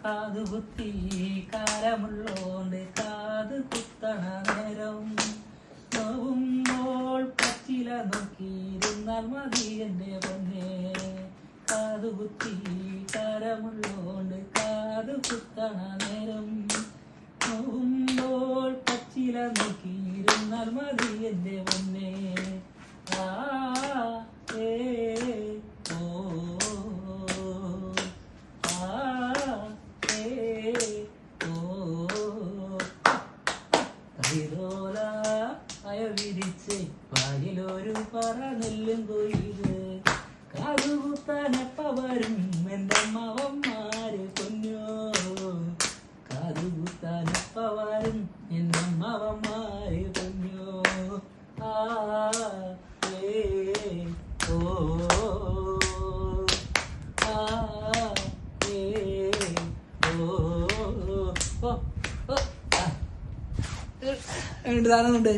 കാതുകുത്തി കാരമുള്ളോണ്ട് കാത് കുത്തണ നേരം നോവുമ്പോൾ പച്ചില നോക്കിയിരുന്നാൽ മതി എന്റെ പൊന്നെ കാതുകുത്തി കാരമുള്ളോണ്ട് കാത് കുത്തണ നേരം നോവുമ്പോൾ പച്ചില നോക്കിയിരുന്നാൽ മതി എന്റെ പൊന്നെ ആ ഏ ഓ വിരിച്ച് വായിലൊരു പറ നെല്ലും കൊയ്ത് കാതുകുത്താനെപ്പ വരും എന്റെ അമ്മവന്മാര് പൊന്നോ കാതുകുത്താനെപ്പ വരും എന്റെ അമ്മവന്മാര് പൊന്നോ ആ ഏ ഓ ആ ഏ ഓ ഓ ഓ താനുണ്ട്